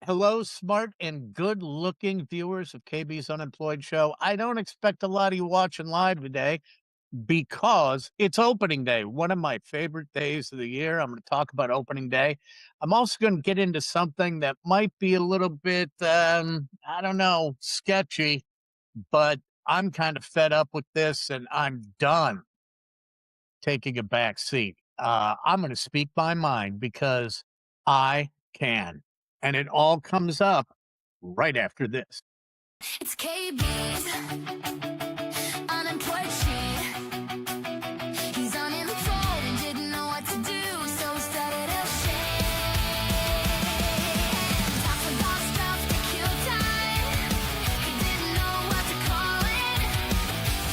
Hello, smart and good looking viewers of KB's Unemployed Show. I don't expect a lot of you watching live today because it's opening day, one of my favorite days of the year. I'm going to talk about opening day. I'm also going to get into something that might be a little bit, I don't know, sketchy, but I'm kind of fed up with this and I'm done taking a back seat. I'm going to speak my mind because I can. And it all comes up right after this. It's KB's unemployed sheet. He's unemployed and didn't know what to do, so started a shade. Talks about stuff to kill time. He didn't know what to call it,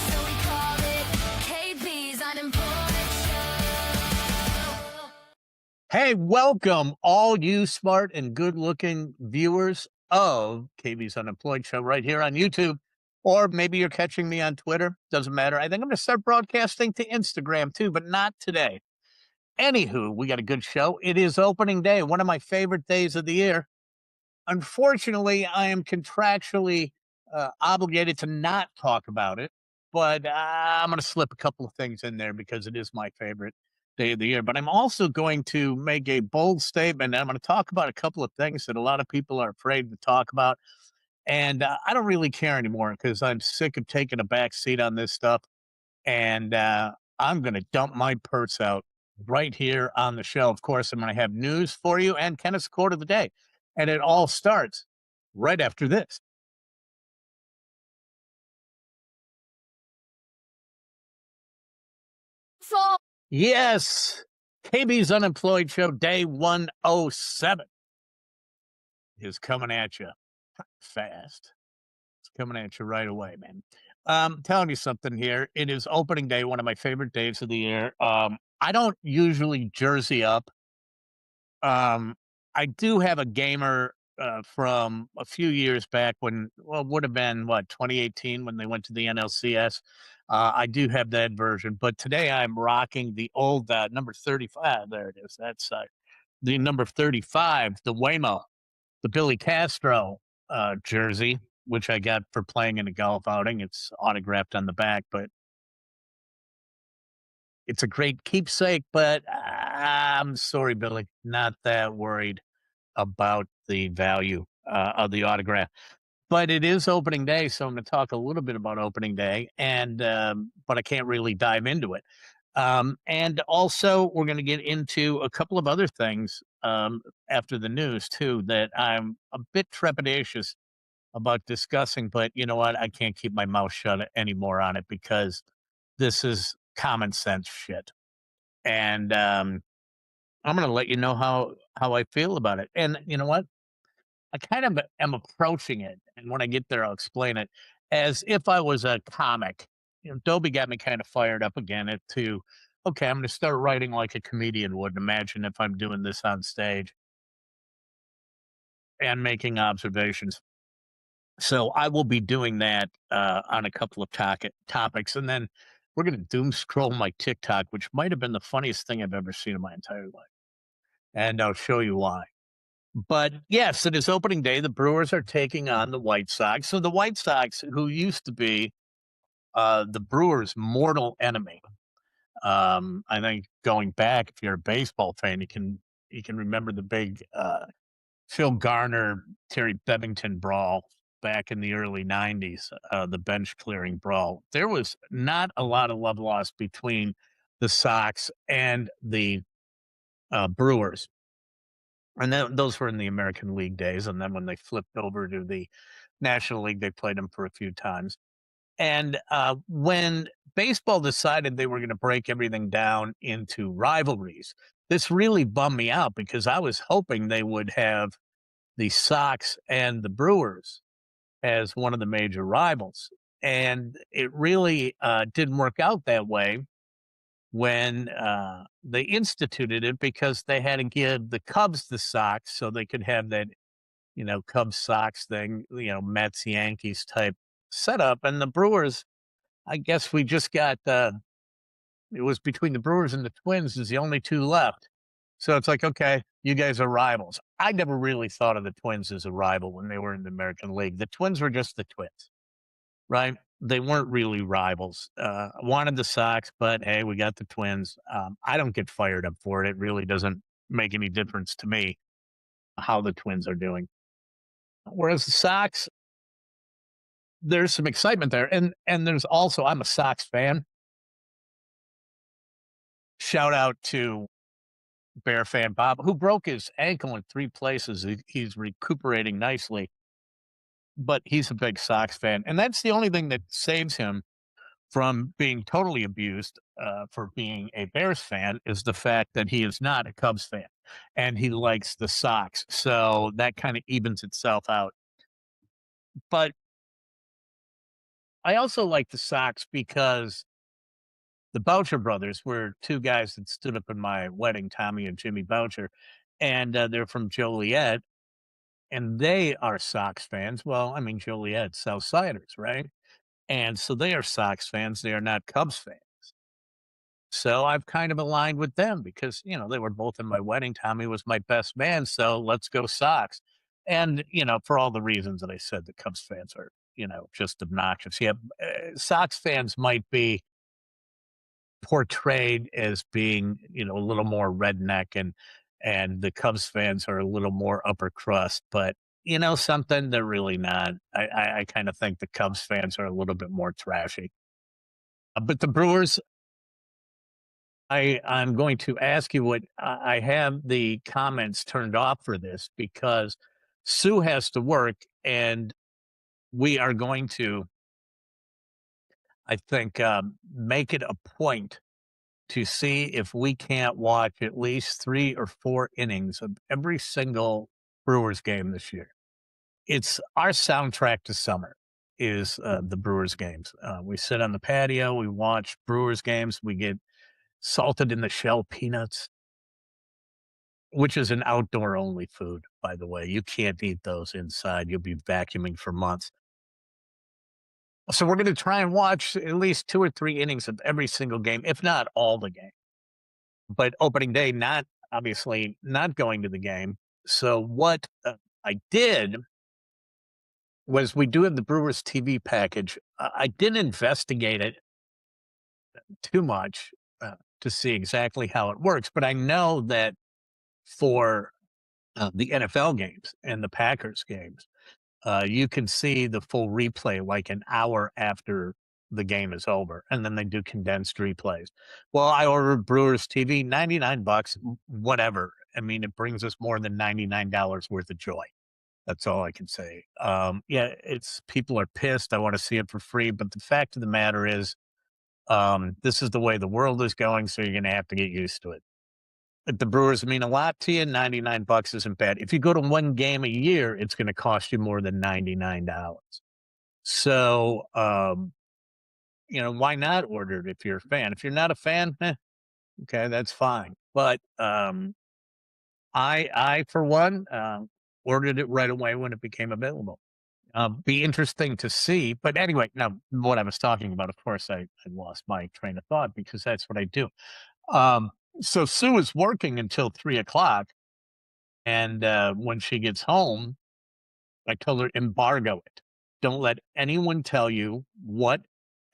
so he called it KB's unemployed show. Hey, welcome, all you smart and good looking viewers of KB's Unemployed Show right here on YouTube. Or maybe you're catching me on Twitter. Doesn't matter. I think I'm going to start broadcasting to Instagram too, but not today. Anywho, we got a good show. It is opening day, one of my favorite days of the year. Unfortunately, I am contractually obligated to not talk about it, but I'm going to slip a couple of things in there because it is my favorite day of the year. But I'm also going to make a bold statement. I'm going to talk about a couple of things that a lot of people are afraid to talk about. And I don't really care anymore because I'm sick of taking a back seat on this stuff. And I'm going to dump my purse out right here on the show. Of course, I'm going to have news for you and Kenneth's quote of the day. And it all starts right after this. So Yes, KB's Unemployed Show Day 107 is coming at you fast. It's coming at you right away, man. Telling you something here. It is opening day, one of my favorite days of the year. I don't usually jersey up. I do have a gamer from a few years back when, well, it would have been what, 2018 when they went to the NLCS. I do have that version, but today I'm rocking the old number 35. There it is. That's the number 35, the Waymo, the Billy Castro jersey, which I got for playing in a golf outing. It's autographed on the back, but it's a great keepsake. But I'm sorry, Billy, not that worried about the value of the autograph. But it is opening day, so I'm going to talk a little bit about opening day, and but I can't really dive into it. And also, we're going to get into a couple of other things after the news too that I'm a bit trepidatious about discussing. But you know what? I can't keep my mouth shut anymore on it because this is common sense shit, and I'm going to let you know how I feel about it. And you know what? I kind of am approaching it, and when I get there, I'll explain it as if I was a comic. You know, Dobie got me kind of fired up again okay, I'm going to start writing like a comedian would. Imagine if I'm doing this on stage and making observations. So I will be doing that on a couple of topics, and then we're going to doom scroll my TikTok, which might have been the funniest thing I've ever seen in my entire life, and I'll show you why. But yes, it is opening day. The Brewers are taking on the White Sox. So the White Sox, who used to be the Brewers' mortal enemy, I think going back, if you're a baseball fan, you can remember the big Phil Garner, Terry Bevington brawl back in the early '90s, the bench clearing brawl. There was not a lot of love lost between the Sox and the Brewers. And then those were in the American League days, and then when they flipped over to the National League, they played them for a few times. And when baseball decided they were going to break everything down into rivalries, this really bummed me out because I was hoping they would have the Sox and the Brewers as one of the major rivals. And it really didn't work out that way when they instituted it because they had to give the Cubs the Sox so they could have that, Cubs Sox thing, Mets Yankees type setup. And the Brewers, I guess we just got it was between the Brewers and the Twins is the only two left. So it's like, okay, You guys are rivals. I never really thought of the Twins as a rival when they were in the American League. The Twins were just the Twins, right? They weren't really rivals. I wanted the Sox, but hey, we got the Twins. I don't get fired up for it. It really doesn't make any difference to me how the Twins are doing. Whereas the Sox, there's some excitement there, and there's also I'm a Sox fan. Shout out to Bear fan Bob, who broke his ankle in 3 places. He's recuperating nicely, but he's a big Sox fan, and that's the only thing that saves him from being totally abused, for being a Bears fan is the fact that he is not a Cubs fan, and he likes the Sox, so that kinda evens itself out. But I also like the Sox because the Boucher brothers were 2 guys that stood up in my wedding, Tommy and Jimmy Boucher, and, they're from Joliet, and they are Sox fans. Well, I mean, Joliet, Southsiders, right? And so they are Sox fans, they are not Cubs fans. So I've kind of aligned with them because, they were both in my wedding. Tommy was my best man, so let's go Sox. And, for all the reasons that I said, the Cubs fans are, just obnoxious. Yeah, Sox fans might be portrayed as being, a little more redneck and the Cubs fans are a little more upper crust, but you know something, they're really not. I kind of think the Cubs fans are a little bit more trashy. But the Brewers, I'm going to ask you what I have the comments turned off for this because Sue has to work and we are going to, I think, make it a point to see if we can't watch at least 3 or 4 innings of every single Brewers game this year. It's our soundtrack to summer is, the Brewers games. We sit on the patio, we watch Brewers games, we get salted in the shell peanuts, which is an outdoor only food, by the way. You can't eat those inside, you'll be vacuuming for months. So we're gonna try and watch at least 2 or 3 innings of every single game, if not all the game. But opening day, not obviously not going to the game. So what I did was we do have the Brewers TV package. I didn't investigate it too much to see exactly how it works, but I know that for the NFL games and the Packers games, you can see the full replay like an hour after the game is over, and then they do condensed replays. Well, I ordered Brewers TV, 99 bucks, whatever. I mean, it brings us more than $99 worth of joy. That's all I can say. Yeah, it's people are pissed. I want to see it for free, but the fact of the matter is, this is the way the world is going, so you're going to have to get used to it. But the Brewers mean a lot to you. 99 bucks isn't bad. If you go to 1 game a year, it's going to cost you more than $99. So, why not order it if you're a fan? If you're not a fan, okay, that's fine. But I for one, ordered it right away when it became available. Be interesting to see. But anyway, now what I was talking about, of course, I lost my train of thought because that's what I do. Um, so Sue is working until 3 o'clock, and when she gets home, I told her embargo it. Don't let anyone tell you what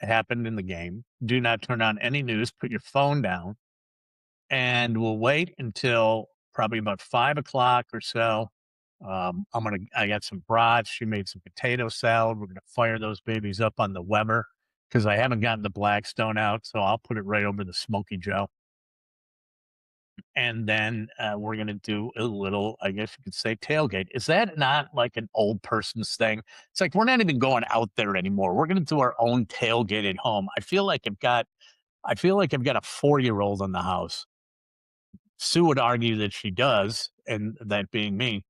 happened in the game. Do not turn on any news. Put your phone down, and we'll wait until probably about 5 o'clock or so. I got some brats. She made some potato salad. We're gonna fire those babies up on the Weber because I haven't gotten the Blackstone out, so I'll put it right over the Smoky Joe. And then we're gonna do a little, I guess you could say, tailgate. Is that not like an old person's thing? It's like we're not even going out there anymore. We're gonna do our own tailgate at home. I feel like I've got a 4-year-old in the house. Sue would argue that she does, and that being me.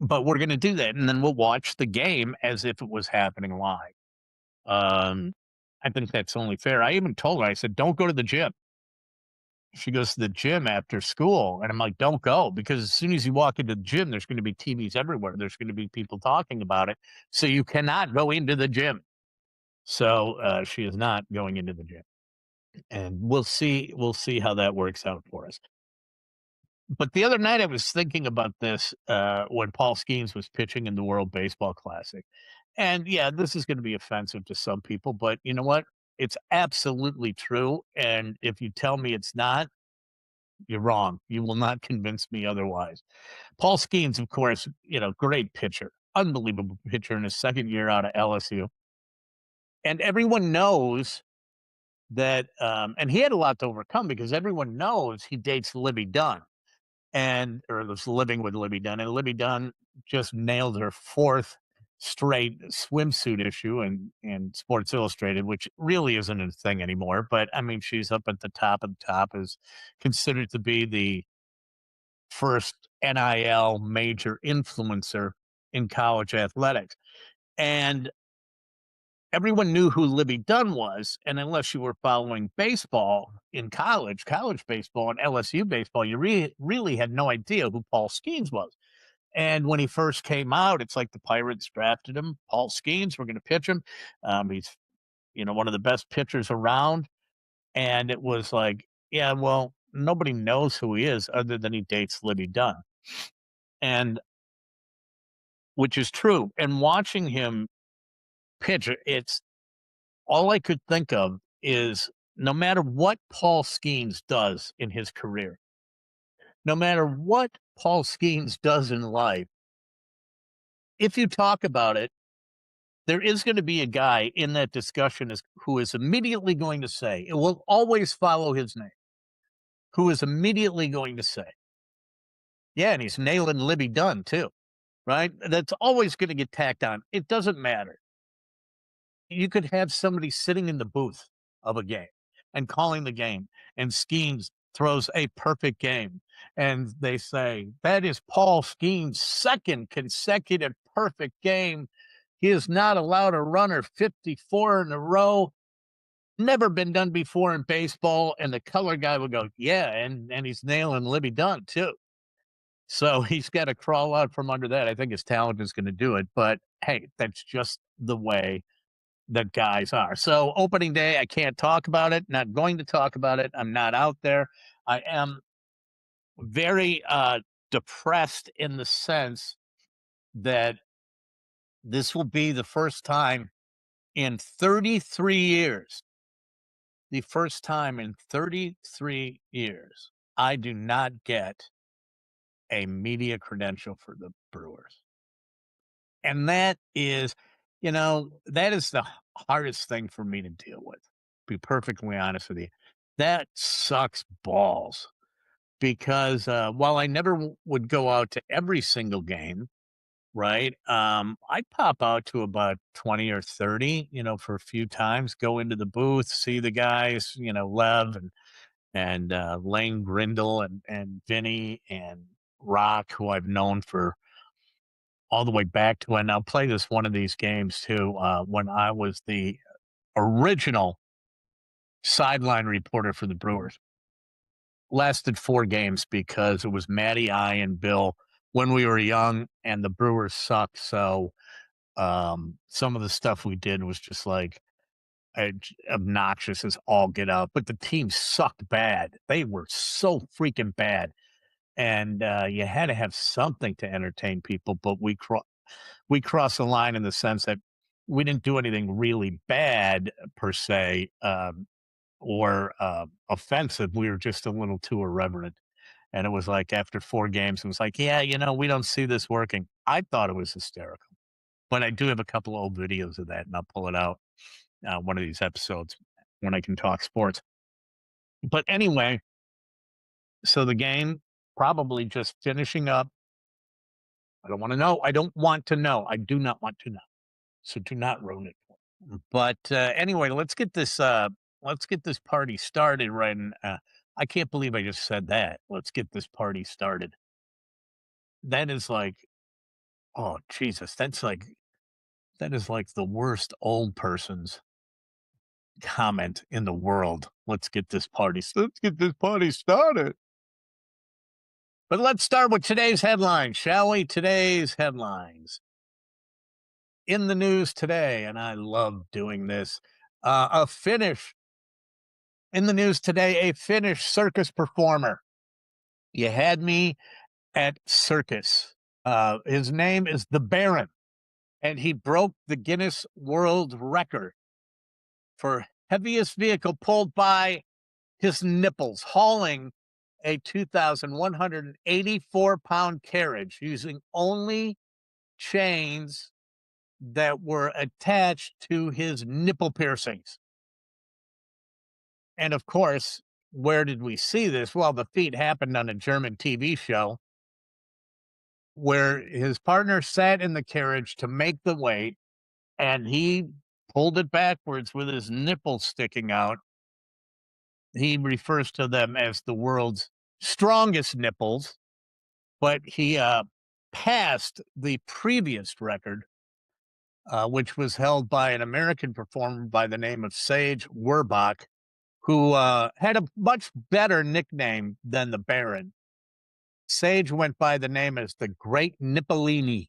But we're gonna do that, and then we'll watch the game as if it was happening live. Um, I think that's only fair. I even told her, I said, "Don't go to the gym." She goes to the gym after school, and I'm like, "Don't go," because as soon as you walk into the gym, there's gonna be TVs everywhere. There's gonna be people talking about it, so you cannot go into the gym. So, she is not going into the gym, and we'll see how that works out for us. But the other night I was thinking about this when Paul Skeens was pitching in the World Baseball Classic. And yeah, this is going to be offensive to some people, but you know what? It's absolutely true. And if you tell me it's not, you're wrong. You will not convince me otherwise. Paul Skeens, of course, great pitcher, unbelievable pitcher in his second year out of LSU. And everyone knows that, and he had a lot to overcome because everyone knows he dates Libby Dunn and or was living with Libby Dunn, and Libby Dunn just nailed her fourth straight swimsuit issue in Sports Illustrated, which really isn't a thing anymore. But I mean, she's up at the top of the top, is considered to be the first NIL major influencer in college athletics. And everyone knew who Libby Dunn was, and unless you were following baseball in college baseball and LSU baseball, you really had no idea who Paul Skeens was. And when he first came out, it's like the Pirates drafted him. Paul Skeens, we're going to pitch him. He's one of the best pitchers around, and it was like, yeah, well, nobody knows who he is other than he dates Libby Dunn, and which is true. And watching him pitch, it's all I could think of is no matter what Paul Skeens does in his career, no matter what Paul Skeens does in life, if you talk about it, there is going to be a guy in that discussion who is immediately going to say, it will always follow his name, who is immediately going to say, yeah, and he's nailing Libby Dunn too, right? That's always going to get tacked on. It doesn't matter. You could have somebody sitting in the booth of a game and calling the game, and Skeens throws a perfect game. And they say, that is Paul Skeens' second consecutive perfect game. He is not allowed a runner 54 in a row. Never been done before in baseball. And the color guy would go, yeah, and he's nailing Libby Dunn too. So he's got to crawl out from under that. I think his talent is going to do it. But hey, that's just the way that guys are. So opening day, I can't talk about it, not going to talk about it. I'm not out there. I am very depressed in the sense that this will be the first time in 33 years, the first time in 33 years, I do not get a media credential for the Brewers. And that is the hardest thing for me to deal with. Be perfectly honest with you. That sucks balls because while I never would go out to every single game, right? I'd pop out to about 20 or 30, for a few times, go into the booth, see the guys, Lev and Lane Grindle and Vinny and Rock, who I've known for all the way back to, and I'll play this one of these games too, when I was the original sideline reporter for the Brewers. Lasted 4 games because it was Matty, I, and Bill when we were young, and the Brewers sucked. So some of the stuff we did was just like obnoxious as all get out. But the team sucked bad. They were so freaking bad, and you had to have something to entertain people. But we crossed the line in the sense that we didn't do anything really bad per se, or offensive. We were just a little too irreverent. And it was like after 4 games, it was like, yeah, we don't see this working. I thought it was hysterical. But I do have a couple old videos of that, and I'll pull it out one of these episodes when I can talk sports. But anyway, so the game probably just finishing up. I don't want to know. I don't want to know. I do not want to know. So do not ruin it for me. But anyway, let's get this party started right. And I can't believe I just said that. Let's get this party started. That is like, oh Jesus, that is like the worst old person's comment in the world. Let's get this party started. But let's start with today's headlines, shall we? Today's headlines. In the news today, and I love doing this. A Finnish in the news today, a Finnish circus performer You had me at circus. His name is the Baron, and he broke the Guinness World Record for heaviest vehicle pulled by his nipples, hauling a 2,184-pound carriage using only chains that were attached to his nipple piercings. And of course, where did we see this? Well, the feat happened on a German TV show where his partner sat in the carriage to make the weight and he pulled it backwards with his nipples sticking out. He refers to them as the world's strongest nipples, but he passed the previous record, which was held by an American performer by the name of Sage Werbach, who had a much better nickname than the Baron. Sage went by the name as the Great Nippolini.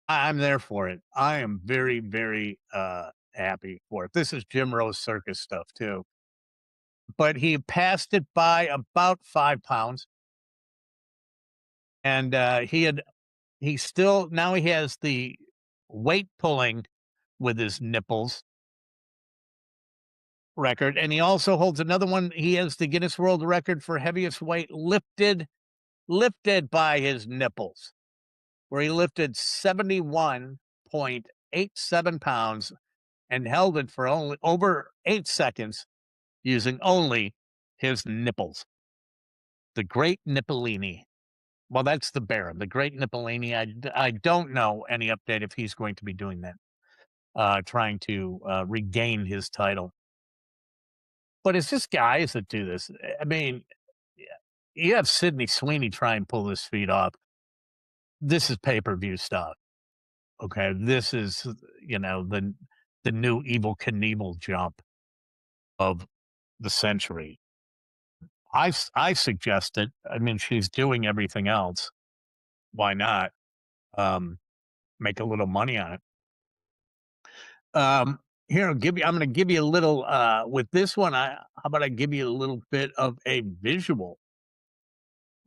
I'm there for it. I am very, very happy for it. This is Jim Rose circus stuff too. But he passed it by about 5 pounds, and he still now he has the weight pulling with his nipples record, and he also holds another one. He has the Guinness World Record for heaviest weight lifted by his nipples, where he lifted 71.87 pounds and held it for only over 8 seconds using only his nipples. The Great Nippolini. Well, that's the Baron, the Great Nippolini. I don't know any update if he's going to be doing that, trying to regain his title. But it's just guys that do this. I mean, yeah, you have Sydney Sweeney try and pull this feat off. This is pay per view stuff. Okay, this is the new evil Knievel jump of the century. I suggest it. I mean, she's doing everything else. Why not? Um, make a little money on it. Here, I'll give you I'm gonna give you a little with this one. How about I give you a little bit of a visual?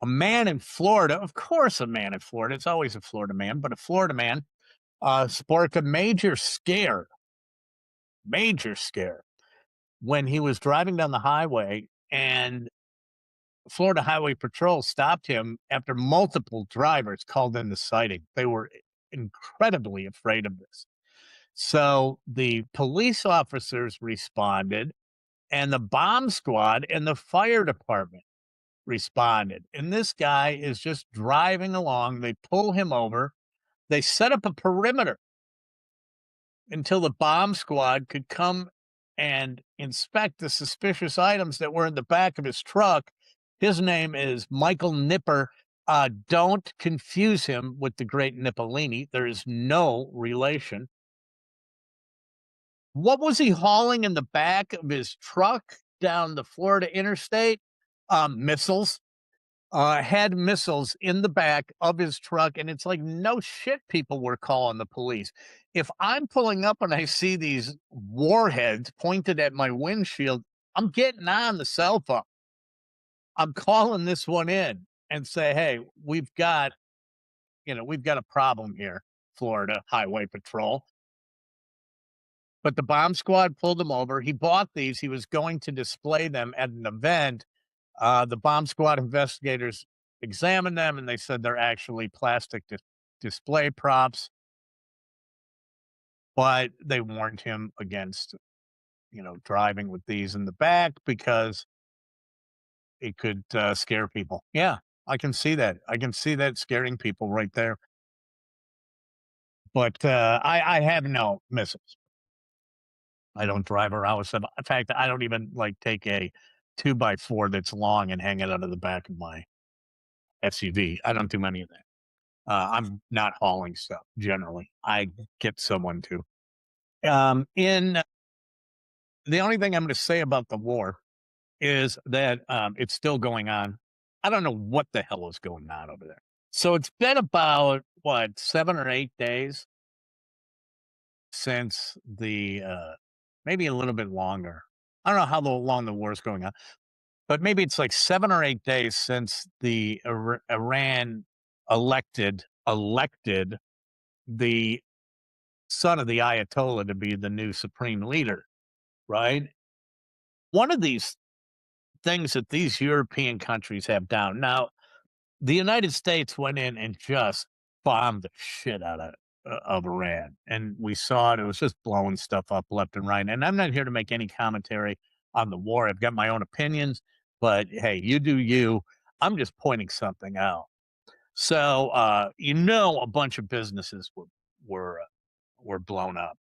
A man in Florida, of course, a man in Florida. It's always a Florida man, but a Florida man sparked a major scare when he was driving down the highway and Florida Highway Patrol stopped him after multiple drivers called in the sighting. They were incredibly afraid of this. So the police officers responded, and the bomb squad and the fire department responded. And this guy is just driving along. They pull him over. They set up a perimeter until the bomb squad could come and inspect the suspicious items that were in the back of his truck. His name is Michael Nipper. Don't confuse him with the great Nippolini. There is no relation. What was he hauling in the back of his truck down the Florida interstate? Missiles. Had missiles in the back of his truck, and it's like, no shit, people were calling the police. If I'm pulling up and I see these warheads pointed at my windshield, I'm getting on the cell phone. I'm calling this one in and say, "Hey, we've got a problem here, Florida Highway Patrol." But the bomb squad pulled him over. He bought these. He was going to display them at an event. The bomb squad investigators examined them and they said they're actually plastic display props, but they warned him against, driving with these in the back because it could scare people. Yeah, I can see that. I can see that scaring people right there. But I have no missiles. I don't drive around with them. In fact, I don't even like take a 2x4 that's long and hang it out of the back of my SUV. I don't do any of that. I'm not hauling stuff generally. I get someone to. In The only thing I'm going to say about the war is that it's still going on. I don't know what the hell is going on over there. So it's been about what 7 or 8 days since maybe a little bit longer. I don't know how long the war is going on, but maybe it's like 7 or 8 days since the Iran elected the son of the Ayatollah to be the new supreme leader, right? One of these things that these European countries have down. Now, the United States went in and just bombed the shit out of Iran, and we saw it. It was just blowing stuff up left and right. And I'm not here to make any commentary on the war. I've got my own opinions, but hey, you do you. I'm just pointing something out. So, a bunch of businesses were were blown up.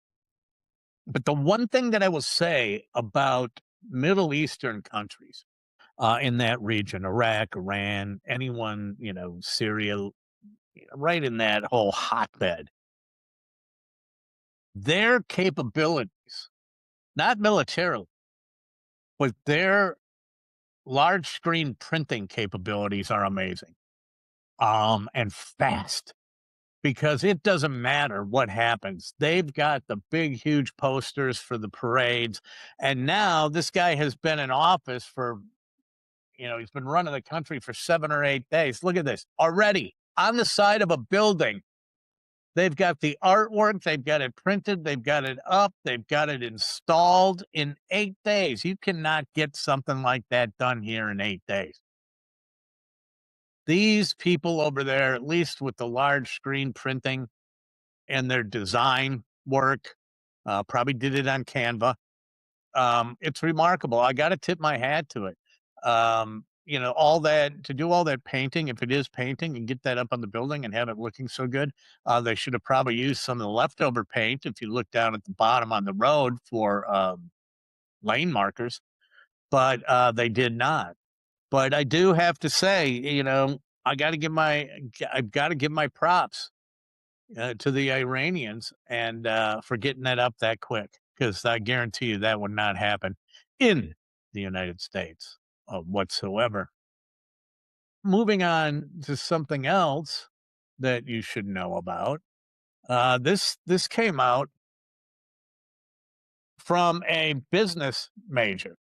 But the one thing that I will say about Middle Eastern countries in that region, Iraq, Iran, anyone, Syria, right in that whole hotbed, their capabilities, not militarily, but their large screen printing capabilities are amazing and fast because it doesn't matter what happens. They've got the big, huge posters for the parades. And now this guy has been in office for, he's been running the country for 7 or 8 days. Look at this already on the side of a building. They've got the artwork, they've got it printed, they've got it up, they've got it installed in 8 days. You cannot get something like that done here in 8 days. These people over there, at least with the large screen printing and their design work, probably did it on Canva. It's remarkable. I got to tip my hat to it. All that to do all that painting, if it is painting, and get that up on the building and have it looking so good. They should have probably used some of the leftover paint. If you look down at the bottom on the road for lane markers, but they did not. But I do have to say, I've got to give my props to the Iranians and for getting that up that quick, because I guarantee you that would not happen in the United States whatsoever. Moving on to something else that you should know about. This came out from a business major,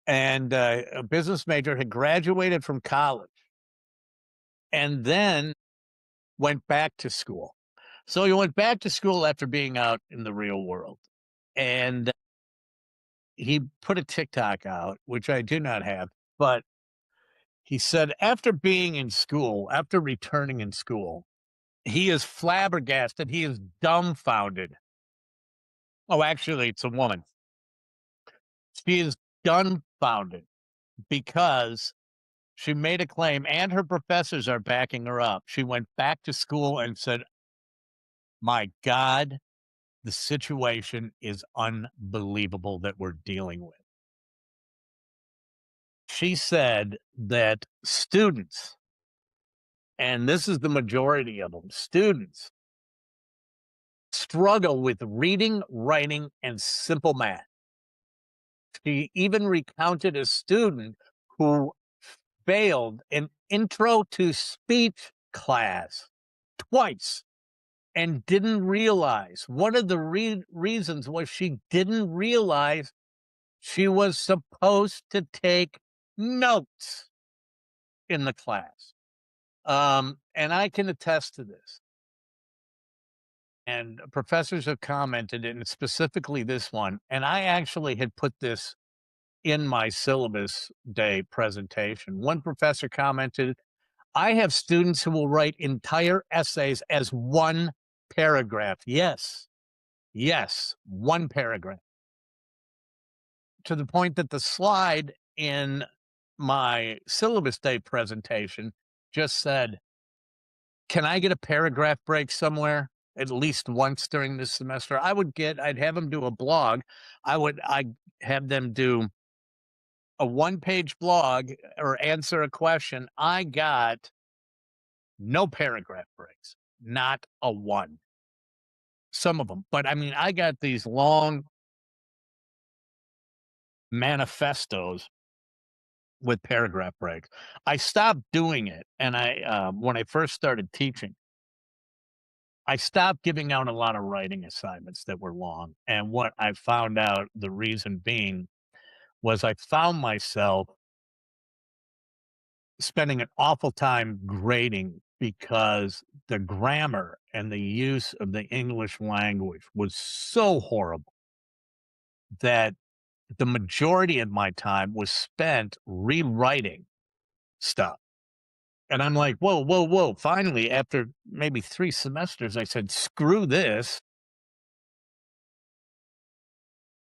and a business major had graduated from college and then went back to school. So he went back to school after being out in the real world, and he put a TikTok out, which I do not have, but he said after being in school, after returning in school, he is flabbergasted. He is dumbfounded. Oh, actually, it's a woman. She is dumbfounded because she made a claim and her professors are backing her up. She went back to school and said, my God, the situation is unbelievable that we're dealing with. She said that students, and this is the majority of them, students struggle with reading, writing, and simple math. She even recounted a student who failed an intro to speech class twice and didn't realize. One of the reasons was she didn't realize she was supposed to take notes in the class. And I can attest to this. And professors have commented, and specifically this one. And I actually had put this in my syllabus day presentation. One professor commented, I have students who will write entire essays as one paragraph. Yes, yes, one paragraph. To the point that the slide in my syllabus day presentation just said, can I get a paragraph break somewhere at least once during this semester? I'd have them do a blog. I'd have them do a one-page blog or answer a question. I got no paragraph breaks, not a one. Some of them, but I mean, I got these long manifestos with paragraph breaks. I stopped doing it, and when I first started teaching, I stopped giving out a lot of writing assignments that were long. And what I found out, the reason being, was I found myself spending an awful time grading because the grammar and the use of the English language was so horrible that the majority of my time was spent rewriting stuff. And I'm like, whoa, whoa, whoa. Finally, after maybe 3 semesters, I said, screw this.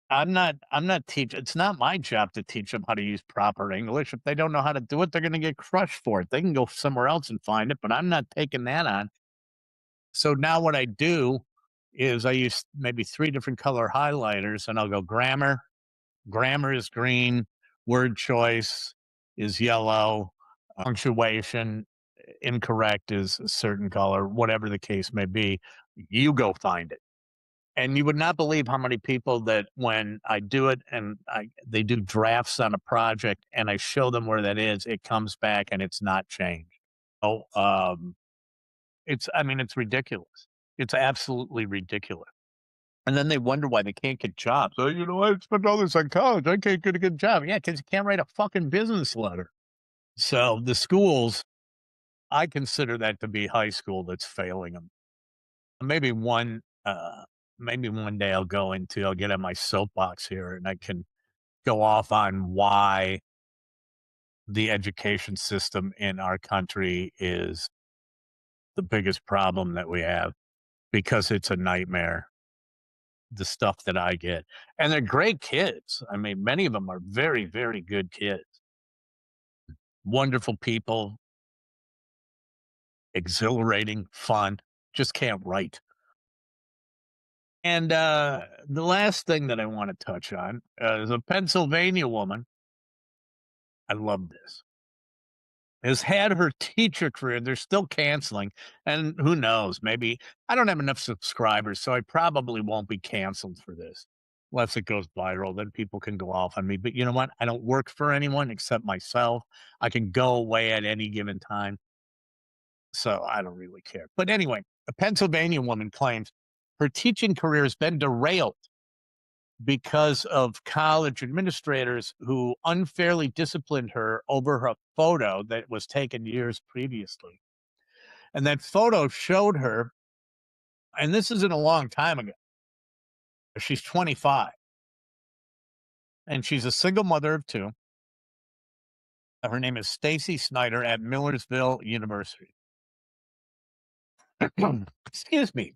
I'm not teaching. It's not my job to teach them how to use proper English. If they don't know how to do it, they're going to get crushed for it. They can go somewhere else and find it, but I'm not taking that on. So now what I do is I use maybe 3 different color highlighters and I'll go grammar. Grammar is green, word choice is yellow, punctuation incorrect is a certain color, whatever the case may be. You go find it. And you would not believe how many people that when I do it and they do drafts on a project and I show them where that is, it comes back and it's not changed. Oh, I mean, it's ridiculous. It's absolutely ridiculous. And then they wonder why they can't get jobs. Oh, I spent all this on college. I can't get a good job. Yeah, because you can't write a fucking business letter. So the schools, I consider that to be high school that's failing them. Maybe maybe one day I'll get on my soapbox here and I can go off on why the education system in our country is the biggest problem that we have because it's a nightmare. The stuff that I get, and they're great kids. I mean, many of them are very, very good kids, wonderful people, exhilarating, fun, just can't write. And the last thing that I want to touch on is a Pennsylvania woman. I love this. Has had her teacher career. They're still canceling, and who knows? Maybe I don't have enough subscribers, so I probably won't be canceled for this. Unless it goes viral, then people can go off on me. But you know what? I don't work for anyone except myself. I can go away at any given time, so I don't really care. But anyway, a Pennsylvania woman claims her teaching career has been derailed because of college administrators who unfairly disciplined her over a photo that was taken years previously. And that photo showed her, and this isn't a long time ago. She's 25 and she's a single mother of 2. Her name is Stacy Snyder at Millersville University. Excuse me.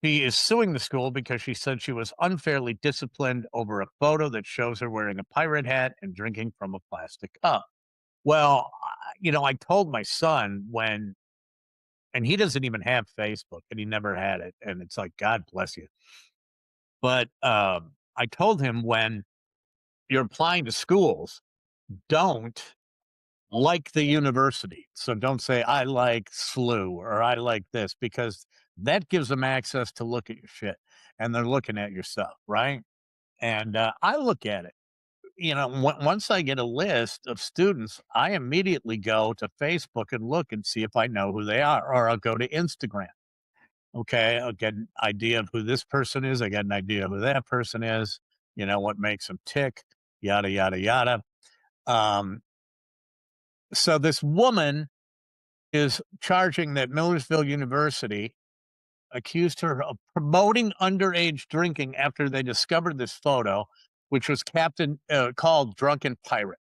She is suing the school because she said she was unfairly disciplined over a photo that shows her wearing a pirate hat and drinking from a plastic cup. Well, I told my son when, and he doesn't even have Facebook, and he never had it, and it's like, God bless you. But I told him when you're applying to schools, don't like the university. So don't say I like SLU or I like this because that gives them access to look at your shit, and they're looking at your stuff, right? And I look at it. Once I get a list of students, I immediately go to Facebook and look and see if I know who they are, or I'll go to Instagram. Okay, I'll get an idea of who this person is. I get an idea of who that person is. What makes them tick, yada yada yada. Um, so this woman is charging that Millersville University accused her of promoting underage drinking after they discovered this photo, which was called "Drunken Pirate."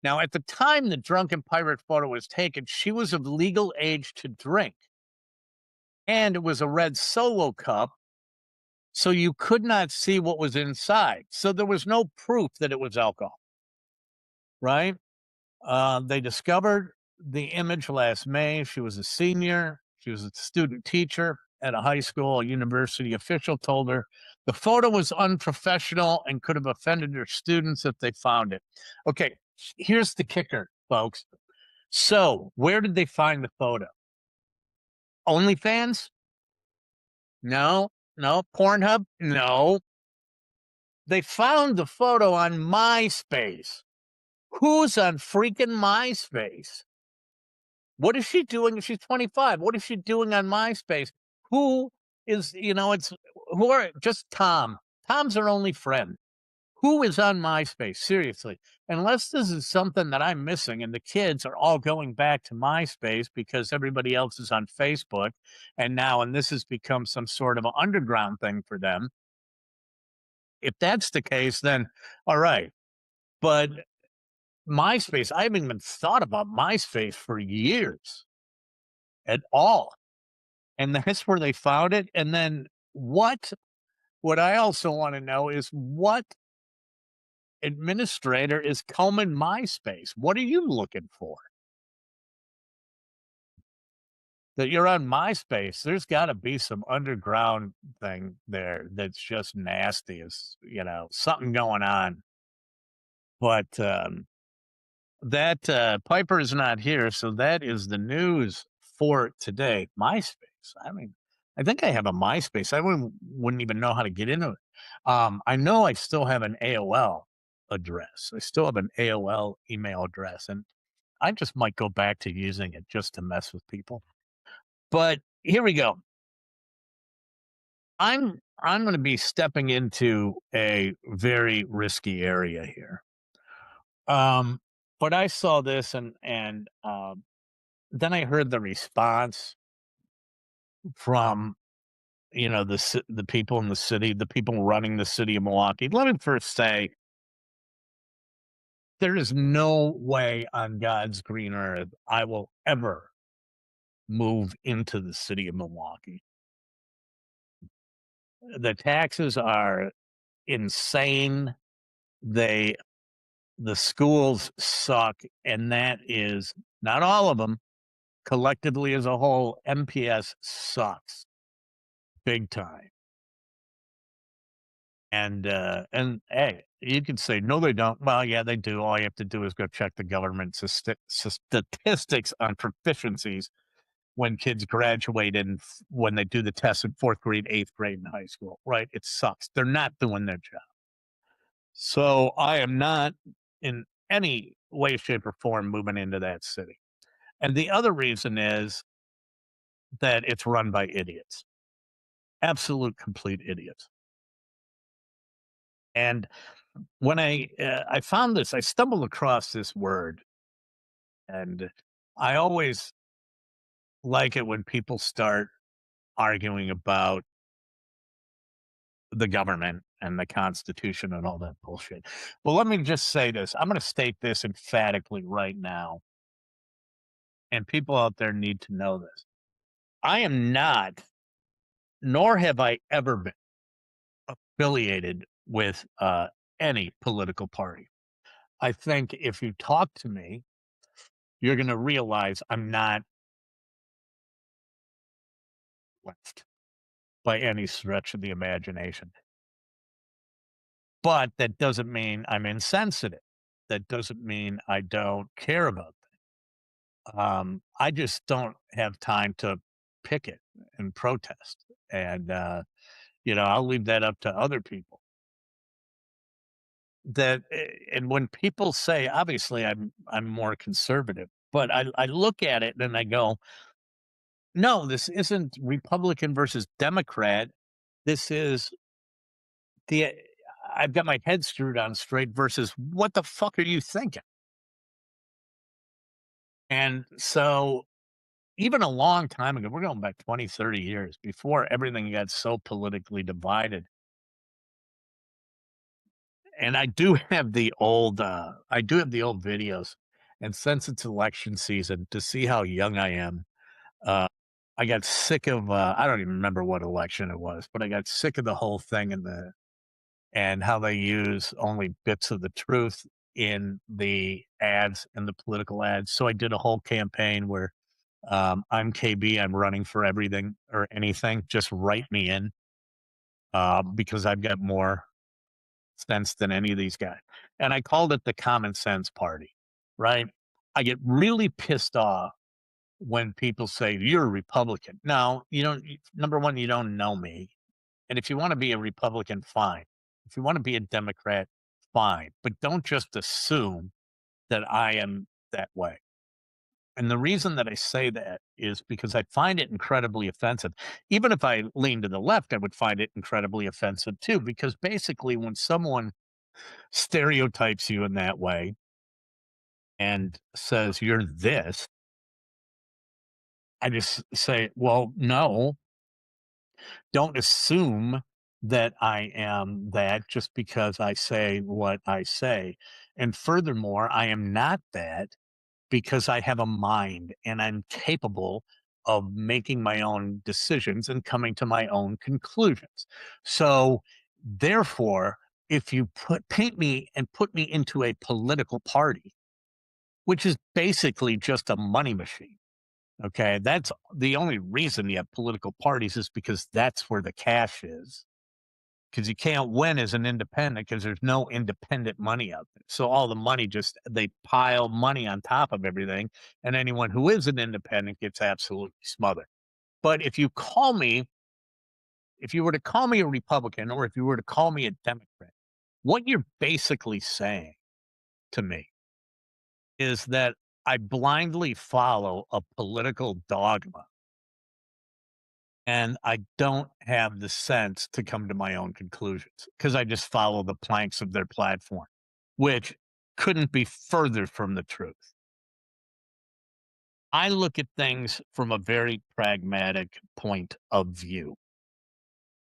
Now, at the time the drunken pirate photo was taken, she was of legal age to drink. And it was a red Solo cup, so you could not see what was inside. So there was no proof that it was alcohol, right? They discovered the image last May. She was a senior. She was a student teacher at a high school. A university official told her the photo was unprofessional and could have offended her students if they found it. Okay, here's the kicker, folks. So, where did they find the photo? OnlyFans? No. No. Pornhub? No. They found the photo on MySpace. Who's on freaking MySpace? What is she doing if she's 25? What is she doing on MySpace? Who is, it's who are just Tom. Tom's her only friend. Who is on MySpace? Seriously. Unless this is something that I'm missing and the kids are all going back to MySpace because everybody else is on Facebook and this has become some sort of an underground thing for them. If that's the case, then all right. But MySpace, I haven't even thought about MySpace for years at all. And that's where they found it. And then what I also want to know is what administrator is combing MySpace? What are you looking for? That you're on MySpace, there's gotta be some underground thing there that's just nasty, is something going on. But, Piper is not here, so that is the news for today. MySpace, I mean, I think I have a MySpace. I wouldn't even know how to get into it. I know I still have an AOL address. I still have an AOL email address, and I just might go back to using it just to mess with people. But here we go. I'm gonna be stepping into a very risky area here. Um, but I saw this and then I heard the response from, the people in the city, the people running the city of Milwaukee. Let me first say, there is no way on God's green earth I will ever move into the city of Milwaukee. The taxes are insane. They the schools suck, and that is not all of them. Collectively as a whole, MPS sucks big time. And hey, you can say no, they don't. Well, yeah, they do. All you have to do is go check the government statistics on proficiencies when kids graduate and when they do the test in fourth grade, eighth grade in high school. Right? It sucks. They're not doing their job. So I am not in any way, shape, or form moving into that city. And the other reason is that it's run by idiots, absolute complete idiots. And when I found this, I stumbled across this word, and I always like it when people start arguing about the government and the Constitution and all that bullshit. Well, let me just say this. I'm going to state this emphatically right now, and people out there need to know this. I am not, nor have I ever been affiliated with any political party. I think if you talk to me, you're going to realize I'm not left by any stretch of the imagination. But that doesn't mean I'm insensitive. That doesn't mean I don't care about them. I just don't have time to picket and protest. And, I'll leave that up to other people. And when people say, obviously, I'm more conservative, but I look at it and I go, no, this isn't Republican versus Democrat. This is the I've got my head screwed on straight versus what the fuck are you thinking? And so even a long time ago, we're going back 20, 30 years before everything got so politically divided. And I do have the old videos. And since it's election season, to see how young I am, uh, I got sick of I don't even remember what election it was, but I got sick of the whole thing and how they use only bits of the truth in the ads and the political ads. So I did a whole campaign where I'm KB, I'm running for everything or anything. Just write me in because I've got more sense than any of these guys. And I called it the common sense party, right? I get really pissed off when people say you're a Republican. No, you don't. Number one, you don't know me. And if you want to be a Republican, fine. If you want to be a Democrat, fine. But don't just assume that I am that way. And the reason that I say that is because I find it incredibly offensive. Even if I lean to the left, I would find it incredibly offensive too, because basically when someone stereotypes you in that way and says you're this, I just say, well, no, don't assume that I am that just because I say what I say. And furthermore, I am not that because I have a mind and I'm capable of making my own decisions and coming to my own conclusions. So, therefore, if you paint me and put me into a political party, which is basically just a money machine. Okay, that's the only reason you have political parties is because that's where the cash is. Because you can't win as an independent because there's no independent money out there. So all the money just they pile money on top of everything, and anyone who is an independent gets absolutely smothered. But if you were to call me a Republican or if you were to call me a Democrat, what you're basically saying to me is that I blindly follow a political dogma and I don't have the sense to come to my own conclusions because I just follow the planks of their platform, which couldn't be further from the truth. I look at things from a very pragmatic point of view.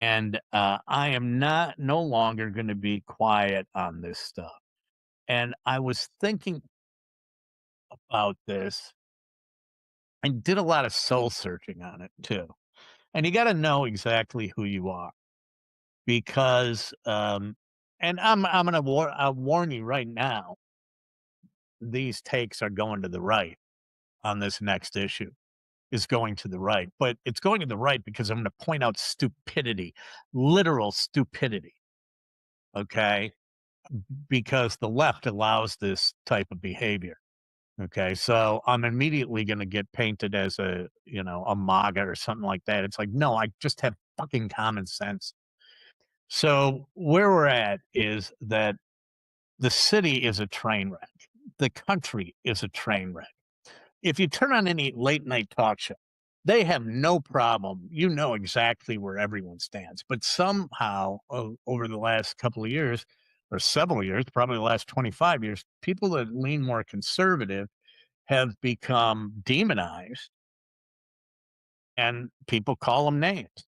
And I am not no longer going to be quiet on this stuff. And I was thinking about this and did a lot of soul searching on it too. And you got to know exactly who you are because and I'm gonna I'll warn you right now, these takes are going to the right on this next issue. Is going to the right, but it's going to the right because I'm gonna point out stupidity, literal stupidity. Okay. Because the left allows this type of behavior. Okay. So I'm immediately gonna get painted as a, a MAGA or something like that. It's like, no, I just have fucking common sense. So where we're at is that the city is a train wreck. The country is a train wreck. If you turn on any late night talk show, they have no problem. You know exactly where everyone stands. But somehow, over the last couple of years or several years, probably the last 25 years, people that lean more conservative have become demonized and people call them names.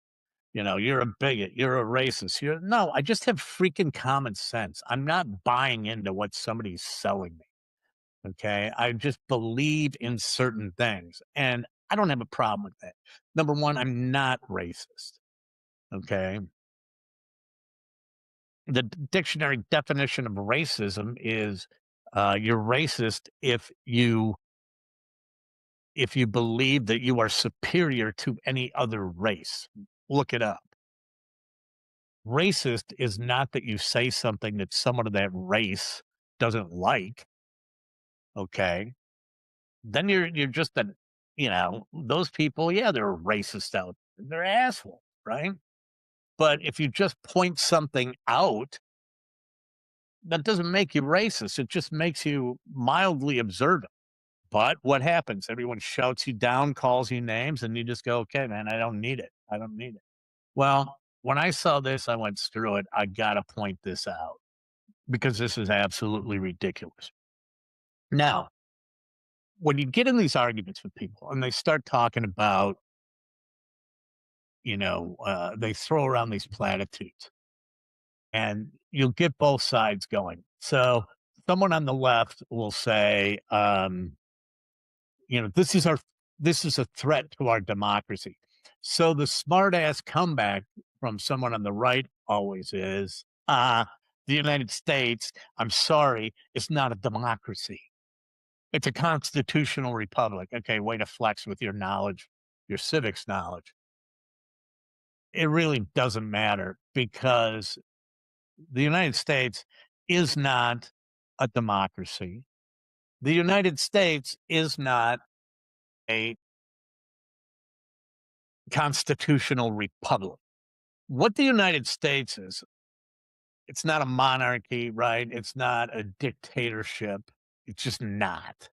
You're a bigot, you're a racist. No, I just have freaking common sense. I'm not buying into what somebody's selling me. Okay. I just believe in certain things and I don't have a problem with that. Number one, I'm not racist. Okay. The dictionary definition of racism is you're racist if you believe that you are superior to any other race. Look it up. Racist is not that you say something that someone of that race doesn't like. Okay. Then you're just a those people, yeah, they're racist out. They're assholes, right? But if you just point something out, that doesn't make you racist. It just makes you mildly observant. But what happens? Everyone shouts you down, calls you names, and you just go, okay, man, I don't need it. I don't need it. Well, when I saw this, I went, screw it. I got to point this out because this is absolutely ridiculous. Now, when you get in these arguments with people and they start talking about, they throw around these platitudes and you'll get both sides going. So someone on the left will say, this is a threat to our democracy. So the smart ass comeback from someone on the right always is, the United States, I'm sorry, it's not a democracy. It's a constitutional republic. Okay, way to flex with your knowledge, your civics knowledge. It really doesn't matter because the United States is not a democracy. The United States is not a constitutional republic. What the United States is, it's not a monarchy, right? It's not a dictatorship. It's just not.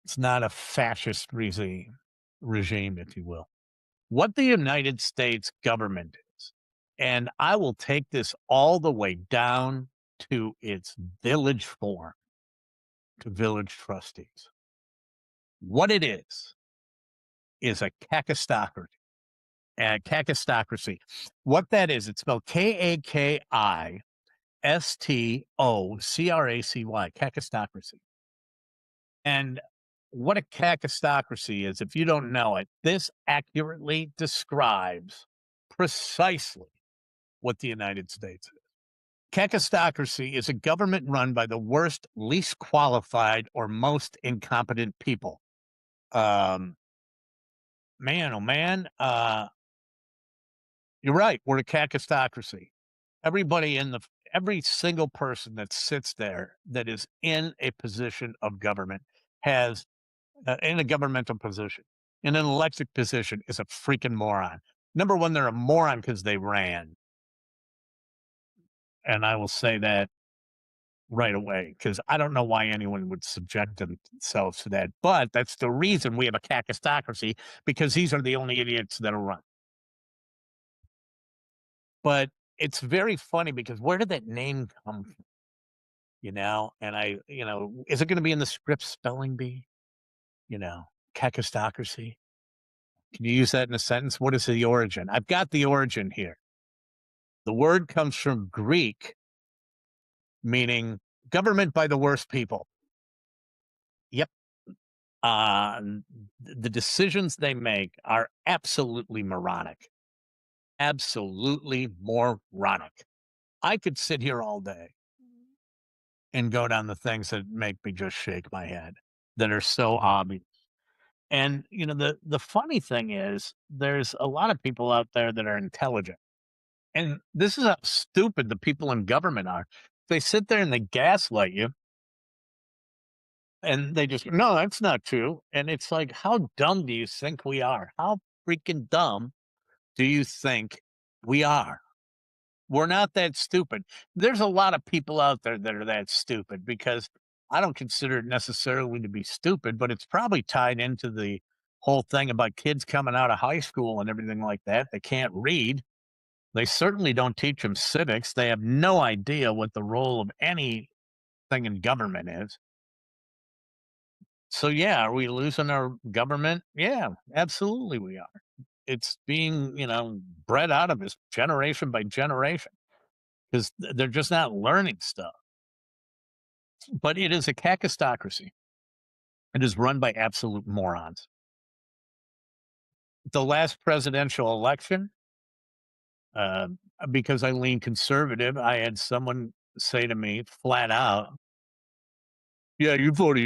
It's not a fascist regime, if you will. What the United States government is, and I will take this all the way down to its village form, to village trustees. What it is a kakistocracy. Kakistocracy. What that is, it's spelled Kakistocracy, kakistocracy. And what a kakistocracy is, if you don't know it, this accurately describes precisely what the United States is. Kakistocracy is a government run by the worst, least qualified, or most incompetent people. Um, man, oh man, you're right. We're a kakistocracy. Everybody in the every single person that sits there that is in a position of government has in a governmental position, in an elected position, is a freaking moron. Number one, they're a moron because they ran, and I will say that right away because I don't know why anyone would subject themselves to that. But that's the reason we have a kakistocracy because these are the only idiots that'll run. But it's very funny because where did that name come from? And is it going to be in the script spelling bee? You know, kakistocracy. Can you use that in a sentence? What is the origin? I've got the origin here. The word comes from Greek, meaning government by the worst people. Yep. The decisions they make are absolutely moronic. Absolutely moronic. I could sit here all day and go down the things that make me just shake my head that are so obvious. And the funny thing is there's a lot of people out there that are intelligent. And this is how stupid the people in government are. They sit there and they gaslight you and they just, no, that's not true. And it's like, how dumb do you think we are? How freaking dumb do you think we are? We're not that stupid. There's a lot of people out there that are that stupid because I don't consider it necessarily to be stupid, but it's probably tied into the whole thing about kids coming out of high school and everything like that. They can't read. They certainly don't teach them civics. They have no idea what the role of anything in government is. So, yeah, are we losing our government? Yeah, absolutely we are. It's being, bred out of us generation by generation because they're just not learning stuff. But it is a kakistocracy. It is run by absolute morons. The last presidential election, uh, because I lean conservative, I had someone say to me flat out, "Yeah, you vote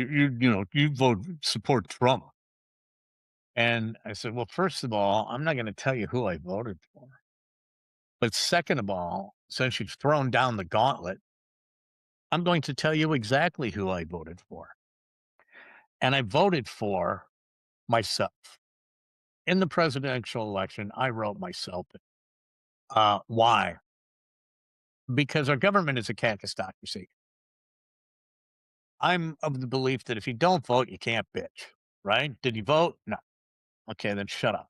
support Trump." And I said, "Well, first of all, I'm not going to tell you who I voted for. But second of all, since you've thrown down the gauntlet, I'm going to tell you exactly who I voted for." And I voted for myself. In the presidential election, I wrote myself in. Why? Because our government is a kakistocracy. I'm of the belief that if you don't vote, you can't bitch, right? Did you vote? No. Okay, then shut up.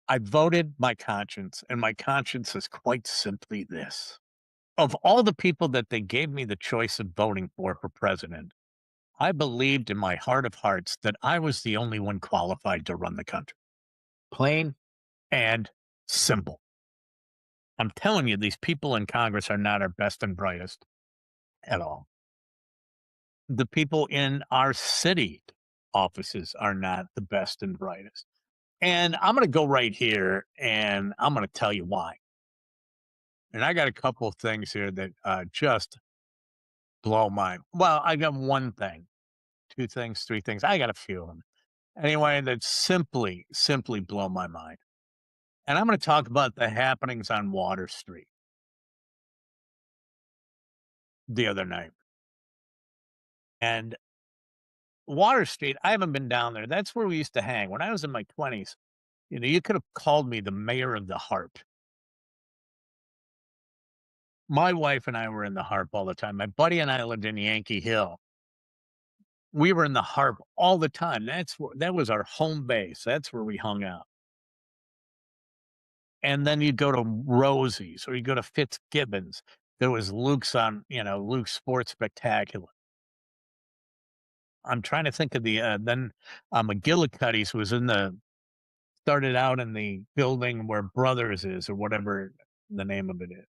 I voted my conscience, and my conscience is quite simply this. Of all the people that they gave me the choice of voting for president, I believed in my heart of hearts that I was the only one qualified to run the country. Plain and simple. I'm telling you, these people in Congress are not our best and brightest at all. The people in our city offices are not the best and brightest. And I'm going to go right here and I'm going to tell you why. And I got a couple of things here that just blow my, well, I got one thing, two things, three things. I got a few of them. Anyway, that simply blow my mind. And I'm going to talk about the happenings on Water Street the other night. And Water Street, I haven't been down there. That's where we used to hang. When I was in my 20s, you could have called me the mayor of the Harp. My wife and I were in the Harp all the time. My buddy and I lived in Yankee Hill. We were in the Harp all the time. That was our home base. That's where we hung out. and then you go to Rosie's or you go to Fitzgibbons. There was Luke's on, Luke's Sports Spectacular. I'm trying to think of then McGillicuddy's was started out in the building where Brothers is or whatever the name of it is.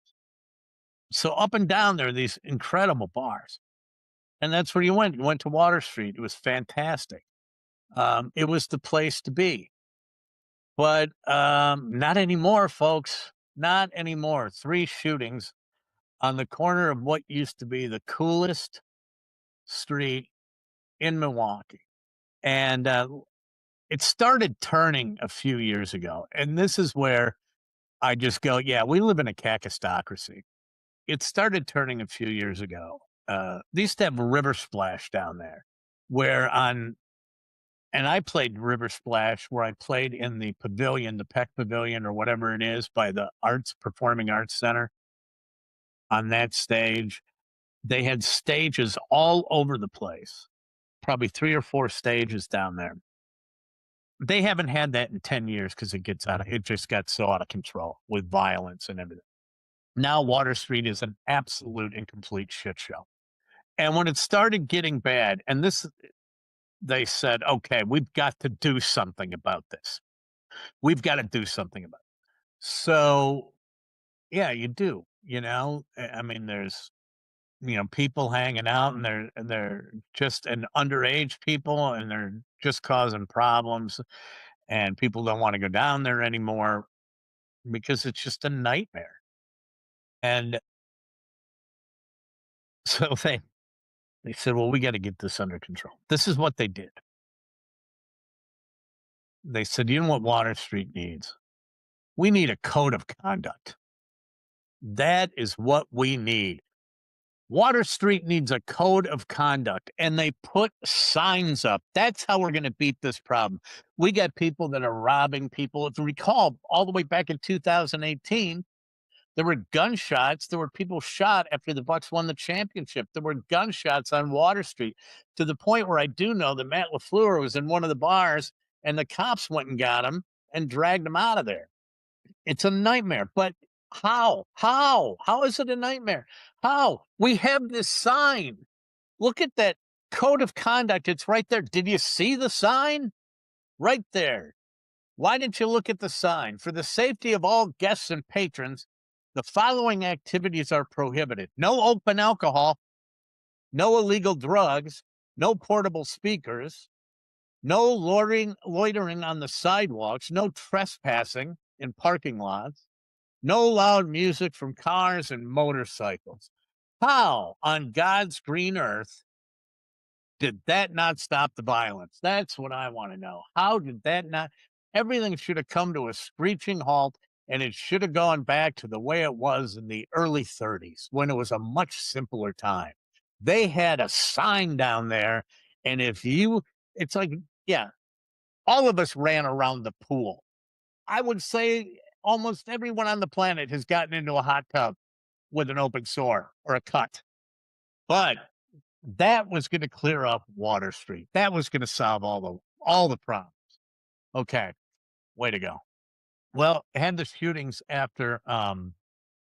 So up and down there are these incredible bars. And that's where you went. You went to Water Street. It was fantastic. It was the place to be. But not anymore, folks. Not anymore. 3 shootings on the corner of what used to be the coolest street in Milwaukee. And it started turning a few years ago. And this is where I just go, yeah, we live in a kakistocracy. It started turning a few years ago. They used to have River Splash down there, where on and I played River Splash, where I played in the pavilion, the Peck Pavilion or whatever it is by the Performing Arts Center. On that stage, they had stages all over the place, probably 3 or 4 stages down there. They haven't had that in 10 years because it just got so out of control with violence and everything. Now Water Street is an absolute and complete shit show. And when it started getting bad, they said, okay, we've got to do something about this. We've got to do something about it. So, yeah, you do. I mean, there's people hanging out, and they're just and underage people, and they're just causing problems, and people don't want to go down there anymore because it's just a nightmare. And so they said, well, we got to get this under control. This is what they did. They said, you know what Water Street needs? We need a code of conduct. That is what we need. Water Street needs a code of conduct, and they put signs up. That's how we're going to beat this problem. We got people that are robbing people. If you recall, all the way back in 2018, there were gunshots. There were people shot after the Bucks won the championship. There were gunshots on Water Street to the point where I do know that Matt LaFleur was in one of the bars, and the cops went and got him and dragged him out of there. It's a nightmare, but how? How? How is it a nightmare? How? We have this sign. Look at that code of conduct. It's right there. Did you see the sign? Right there. Why didn't you look at the sign? For the safety of all guests and patrons, the following activities are prohibited. No open alcohol, no illegal drugs, no portable speakers, no loitering on the sidewalks, no trespassing in parking lots, no loud music from cars and motorcycles. How on God's green earth did that not stop the violence? That's what I want to know. How did that not? Everything should have come to a screeching halt, and it should have gone back to the way it was in the early 30s when it was a much simpler time. They had a sign down there, and it's like, yeah, all of us ran around the pool. I would say almost everyone on the planet has gotten into a hot tub with an open sore or a cut. But that was going to clear up Water Street. That was going to solve all the problems. Okay, way to go. Well, had the shootings after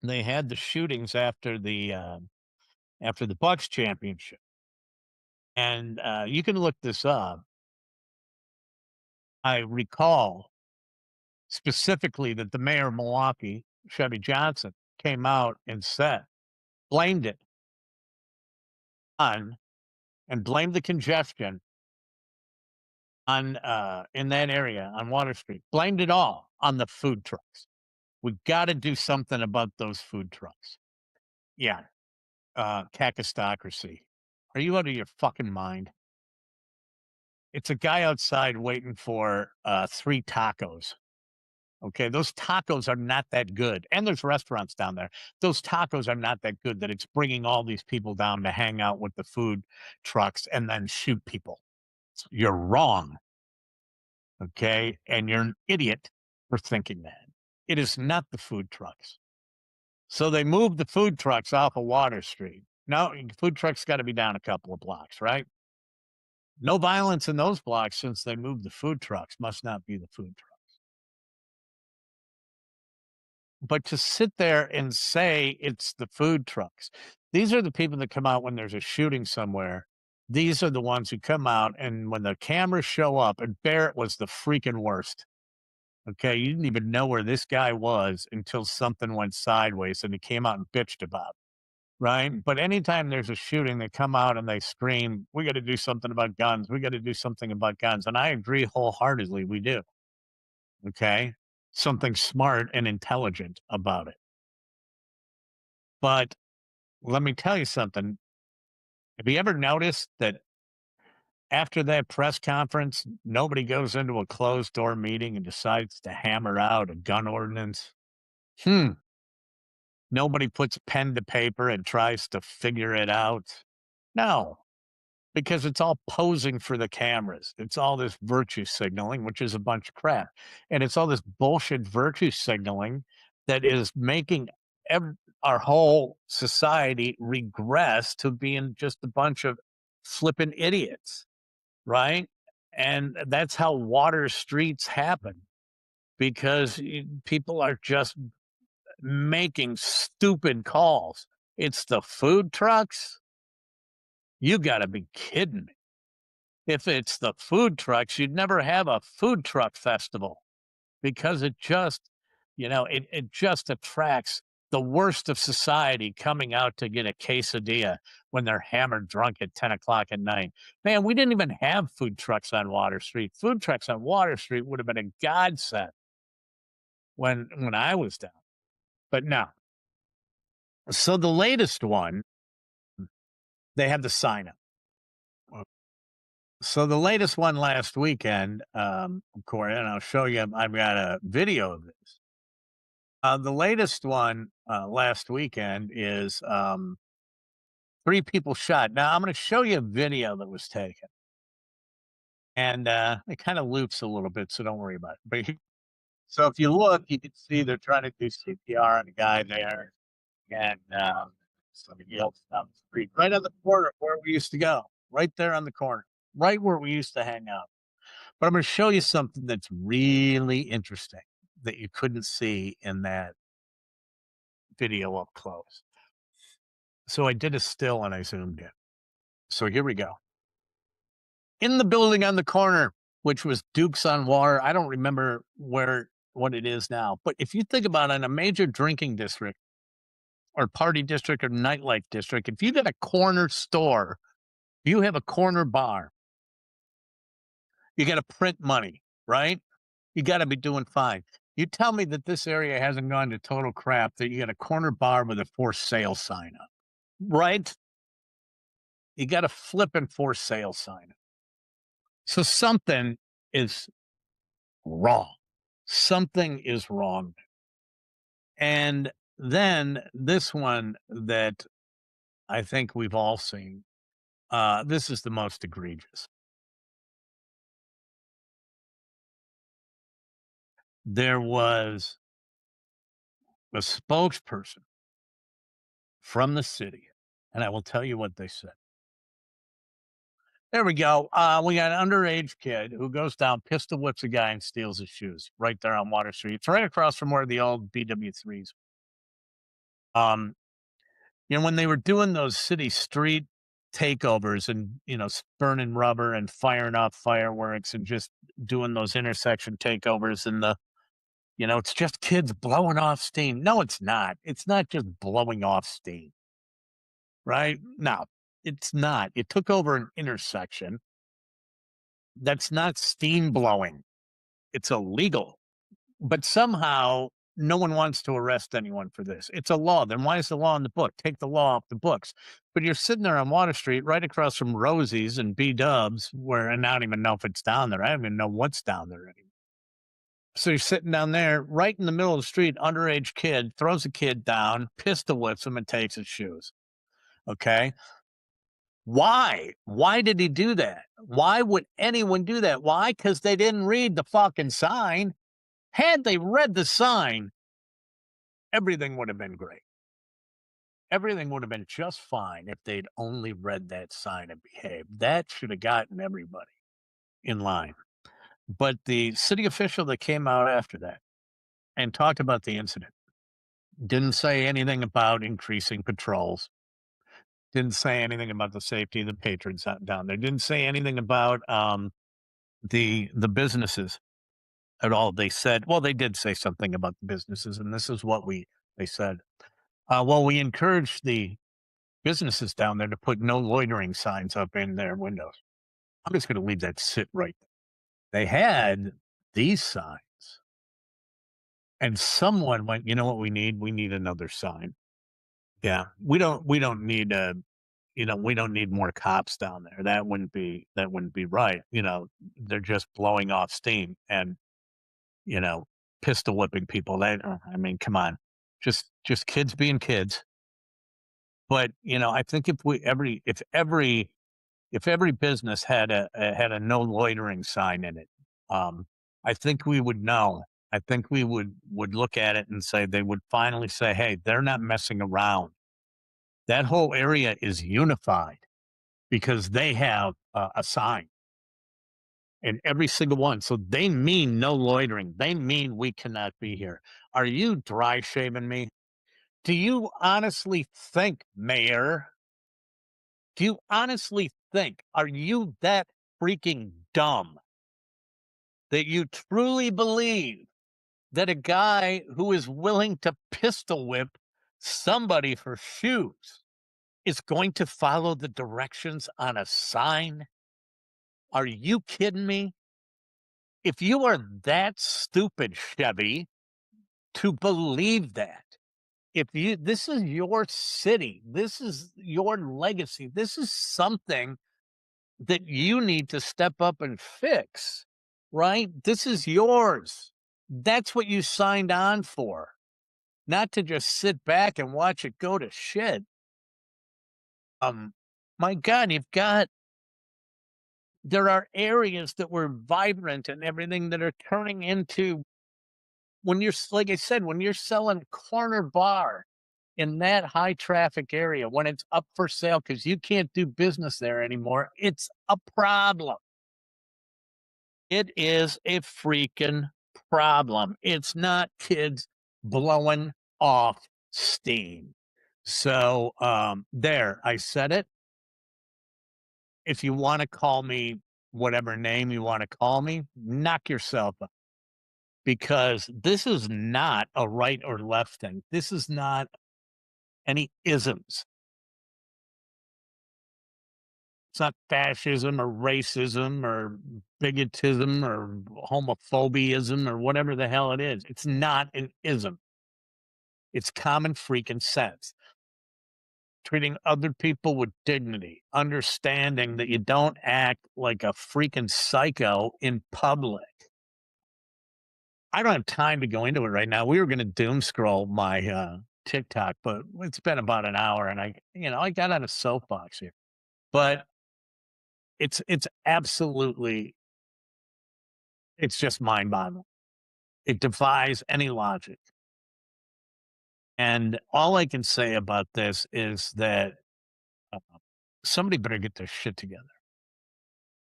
they had the shootings after the Bucks championship. And you can look this up. I recall specifically that the mayor of Milwaukee, Chevy Johnson, came out and blamed it on and blamed the congestion on in that area on Water Street. Blamed it all on the food trucks. We got to do something about those food trucks. Yeah, Kakistocracy. Are you out of your fucking mind? It's a guy outside waiting for 3 tacos. Okay, those tacos are not that good, and there's restaurants down there. Those tacos are not that good that it's bringing all these people down to hang out with the food trucks and then shoot people. You're wrong, okay? And you're an idiot for thinking that. It is not the food trucks. So they moved the food trucks off of Water Street. Now, food trucks gotta be down a couple of blocks, right? No violence in those blocks since they moved the food trucks. Must not be the food truck. But to sit there and say it's the food trucks, these are the people that come out when there's a shooting somewhere. These are the ones who come out, and when the cameras show up, and Barrett was the freaking worst. Okay, you didn't even know where this guy was until something went sideways and he came out and bitched about it, right? But anytime there's a shooting, they come out and they scream, "We got to do something about guns. We got to do something about guns." And I agree wholeheartedly. We do. Okay, something smart and intelligent about it. But let me tell you something. Have you ever noticed that after that press conference, nobody goes into a closed door meeting and decides to hammer out a gun ordinance? Hmm. Nobody puts pen to paper and tries to figure it out. No, because it's all posing for the cameras. It's all this virtue signaling, which is a bunch of crap. And it's all this bullshit virtue signaling that is making our whole society regress to being just a bunch of flipping idiots, right? And that's how water streets happen because people are just making stupid calls. It's the food trucks. You got to be kidding me. If it's the food trucks, you'd never have a food truck festival because it just, it just attracts the worst of society coming out to get a quesadilla when they're hammered drunk at 10 o'clock at night. Man, we didn't even have food trucks on Water Street. Food trucks on Water Street would have been a godsend when I was down. But no. So the latest one, they have the sign up. So the latest one last weekend, of course, and I'll show you. I've got a video of this. The latest one last weekend is three people shot. Now I'm going to show you a video that was taken, and it kind of loops a little bit, so don't worry about it. So if you look, you can see they're trying to do CPR on a guy there, and somebody else down the street, right on the corner where we used to go, right there on the corner, right where we used to hang out. But I'm going to show you something that's really interesting that you couldn't see in that video up close. So I did a still and I zoomed in. So here we go. In the building on the corner, which was Duke's on Water. I don't remember what it is now. But if you think about it, in a major drinking district or party district or nightlife district, if you got a corner store, you have a corner bar, you got to print money, right? You got to be doing fine. You tell me that this area hasn't gone to total crap, that you got a corner bar with a for sale sign up, right? You got a flipping for sale sign up. So something is wrong. Something is wrong. And then this one that I think we've all seen, this is the most egregious. There was a spokesperson from the city, and I will tell you what they said. There we go. We got an underage kid who goes down, pistol whips a guy, and steals his shoes right there on Water Street. It's right across from where the old BW3s. Um, when they were doing those city street takeovers and burning rubber and firing off fireworks and just doing those intersection takeovers and it's just kids blowing off steam. No, it's not. It's not just blowing off steam, right? No, it's not. It took over an intersection. That's not steam blowing. It's illegal. But somehow no one wants to arrest anyone for this. It's a law. Then why is the law in the book? Take the law off the books. But you're sitting there on Water Street right across from Rosie's and B Dubs, where and I don't even know if it's down there. I don't even know what's down there anymore. So you're sitting down there right in the middle of the street, underage kid throws a kid down, pistol whips him, and takes his shoes. Okay. Why? Why did he do that? Why would anyone do that? Why? Because they didn't read the fucking sign. Had they read the sign, everything would have been great. Everything would have been just fine if they'd only read that sign and behaved. That should have gotten everybody in line. But the city official that came out after that and talked about the incident, Didn't say anything about increasing patrols. Didn't say anything about the safety of the patrons down there. Didn't say anything about the businesses at all. They said, well, they did say something about the businesses, and this is what they said. Well, we encourage the businesses down there to put no loitering signs up in their windows. I'm just going to leave that sit right there. They had these signs, and someone went, you know what we need? We need another sign. Yeah, we don't need a we don't need more cops down there. That wouldn't be right. They're just blowing off steam and you know pistol whipping people. I mean, come on, just kids being kids. But I think if every business had a no loitering sign in it, I think we would know. I think we would look at it and say they would finally say, "Hey, they're not messing around. That whole area is unified because they have a sign in every single one. So they mean no loitering. They mean we cannot be here. Are you dry shaving me? Do you honestly think, Mayor? Do you honestly think, are you that freaking dumb that you truly believe that a guy who is willing to pistol whip somebody for shoes is going to follow the directions on a sign? Are you kidding me? If you are that stupid, Chevy, to believe that, if you this is your city, this is your legacy, this is something that you need to step up and fix, right? This is yours. That's what you signed on for, not to just sit back and watch it go to shit. Um, my God, there are areas that were vibrant and everything that are turning into when like I said, when you're selling corner bar in that high traffic area, when it's up for sale because you can't do business there anymore, it's a problem. It is a freaking problem. It's not kids blowing off steam. So there, I said it. If you want to call me whatever name you want to call me, knock yourself up because this is not a right or left thing. This is not any isms. It's not fascism or racism or bigotism or homophobiaism or whatever the hell it is. It's not an ism. It's common freaking sense. Treating other people with dignity, understanding that you don't act like a freaking psycho in public. I don't have time to go into it right now. We were going to doom scroll my TikTok, but it's been about an hour, and I got on a soapbox here. But it's absolutely it's just mind-boggling. It defies any logic. And all I can say about this is that uh, somebody better get their shit together.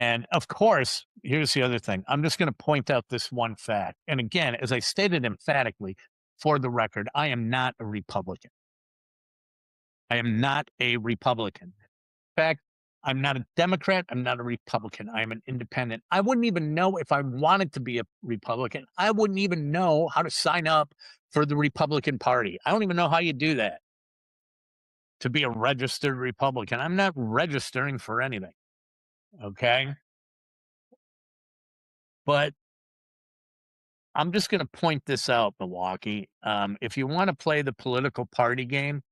And of course, here's the other thing. I'm just going to point out this one fact. And again, as I stated emphatically, for the record, I am not a Republican. I am not a Republican. In fact, I'm not a Democrat. I'm not a Republican. I am an independent. I wouldn't even know if I wanted to be a Republican. I wouldn't even know how to sign up for the Republican Party. I don't even know how you do that to be a registered Republican. I'm not registering for anything. Okay. But I'm just going to point this out, Milwaukee. If you want to play the political party game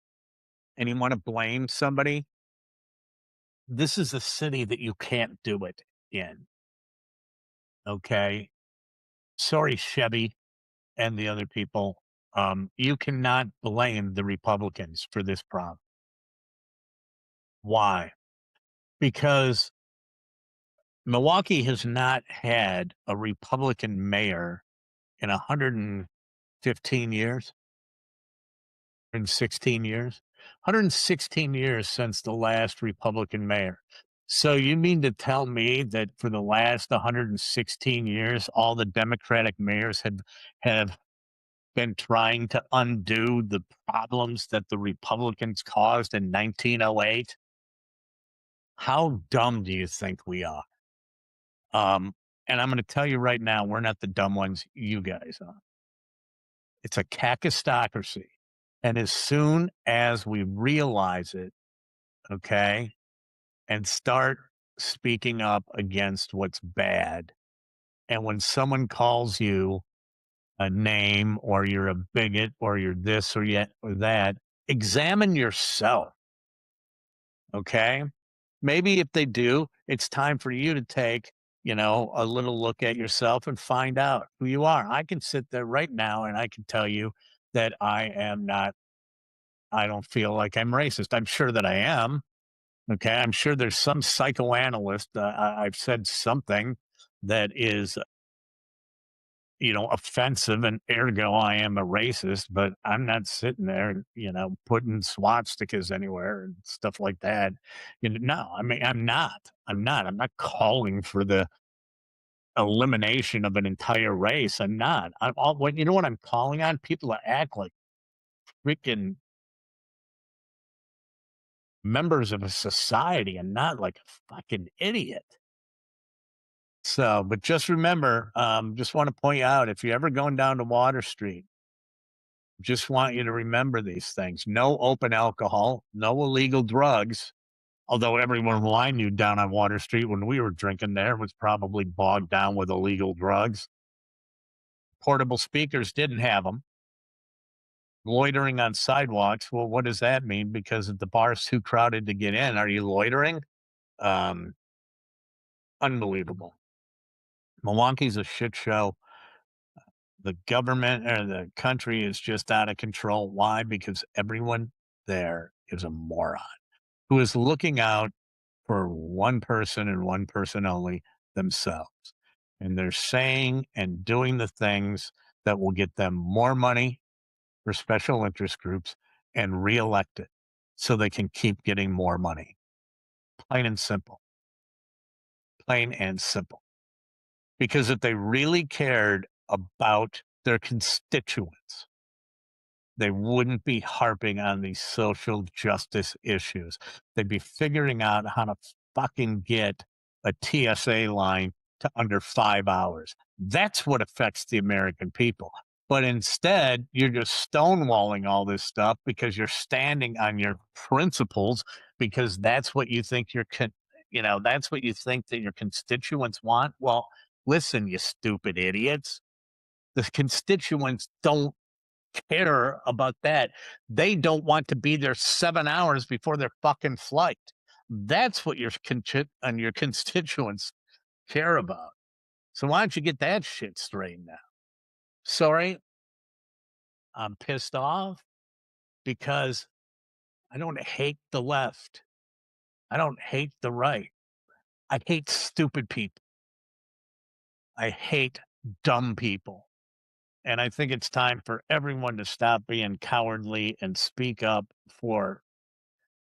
and you want to blame somebody, this is a city that you can't do it in. Okay. Sorry, Chevy and the other people. You cannot blame the Republicans for this problem. Why? Because Milwaukee has not had a Republican mayor in 115 years, 116 years, 116 years since the last Republican mayor. So you mean to tell me that for the last 116 years, all the Democratic mayors have been trying to undo the problems that the Republicans caused in 1908? How dumb do you think we are? Um, and I'm going to tell you right now, we're not the dumb ones. You guys are. It's a kakistocracy. And as soon as we realize it, okay, and start speaking up against what's bad, and when someone calls you a name or you're a bigot or you're this or yet or that, examine yourself, okay? Maybe if they do, it's time for you to take, a little look at yourself and find out who you are. I can sit there right now and I can tell you that I don't feel like I'm racist. I'm sure that I am. Okay. I'm sure there's some psychoanalyst. I've said something that is, offensive and ergo I am a racist, but I'm not sitting there, putting swastikas anywhere and stuff like that. No, I mean, I'm not calling for the elimination of an entire race. I'm not. I'm all, what, you know what I'm calling on? People that act like freaking members of a society and not like a fucking idiot. So, but just remember, just want to point out if you're ever going down to Water Street, just want you to remember these things. No open alcohol, no illegal drugs. Although everyone who I knew down on Water Street when we were drinking there was probably bogged down with illegal drugs. Portable speakers didn't have them. Loitering on sidewalks. Well, what does that mean? Because if the bar's too crowded to get in, are you loitering? Um, Unbelievable. Milwaukee's a shit show. The government or the country is just out of control. Why? Because everyone there is a moron who is looking out for one person and one person only, themselves. And they're saying and doing the things that will get them more money for special interest groups and reelected so they can keep getting more money. Plain and simple. Plain and simple. Because if they really cared about their constituents, they wouldn't be harping on these social justice issues. They'd be figuring out how to fucking get a TSA line to under 5 hours. That's what affects the American people. But instead, you're just stonewalling all this stuff because you're standing on your principles because that's what you think that's what you think that your constituents want. Well, listen, you stupid idiots. The constituents don't care about that. They don't want to be there 7 hours before their fucking flight. That's what and your constituents care about. So why don't you get that shit straightened out? Sorry, I'm pissed off because I don't hate the left. I don't hate the right. I hate stupid people. I hate dumb people. And I think it's time for everyone to stop being cowardly and speak up for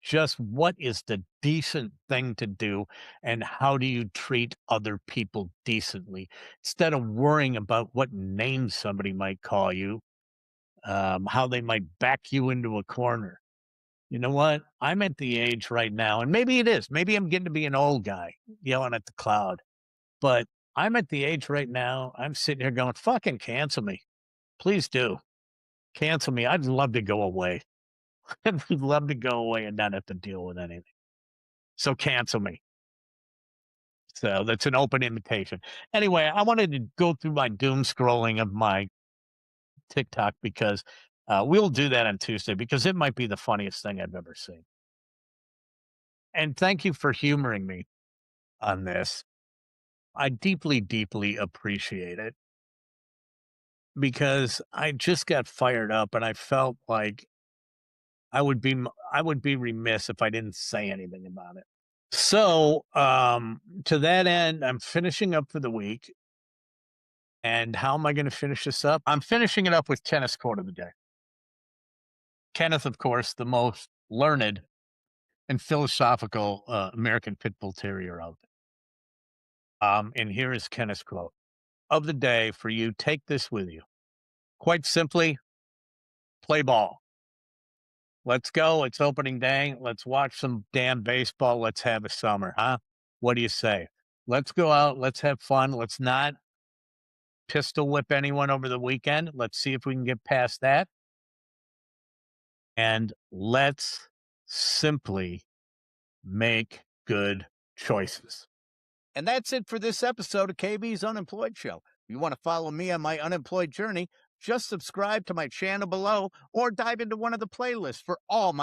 just what is the decent thing to do and how do you treat other people decently instead of worrying about what name somebody might call you, how they might back you into a corner. You know what? I'm at the age right now, and maybe it is. Maybe I'm getting to be an old guy yelling at the cloud, but I'm at the age right now. I'm sitting here going, fucking cancel me. Please do. Cancel me. I'd love to go away. I'd love to go away and not have to deal with anything. So cancel me. So that's an open invitation. Anyway, I wanted to go through my doom scrolling of my TikTok because we'll do that on Tuesday because it might be the funniest thing I've ever seen. And thank you for humoring me on this. I deeply, deeply appreciate it because I just got fired up and I felt like I would be remiss if I didn't say anything about it. So, to that end, I'm finishing up for the week. And how am I going to finish this up? I'm finishing it up with Kenneth's quote of the day. Kenneth, of course, the most learned and philosophical American pit bull terrier out there. And here is Kenneth's quote of the day for you. Take this with you. Quite simply, play ball. Let's go. It's opening day. Let's watch some damn baseball. Let's have a summer, huh? What do you say? Let's go out. Let's have fun. Let's not pistol whip anyone over the weekend. Let's see if we can get past that. And let's simply make good choices. And that's it for this episode of KB's Unemployed Show. If you want to follow me on my unemployed journey, just subscribe to my channel below or dive into one of the playlists for all my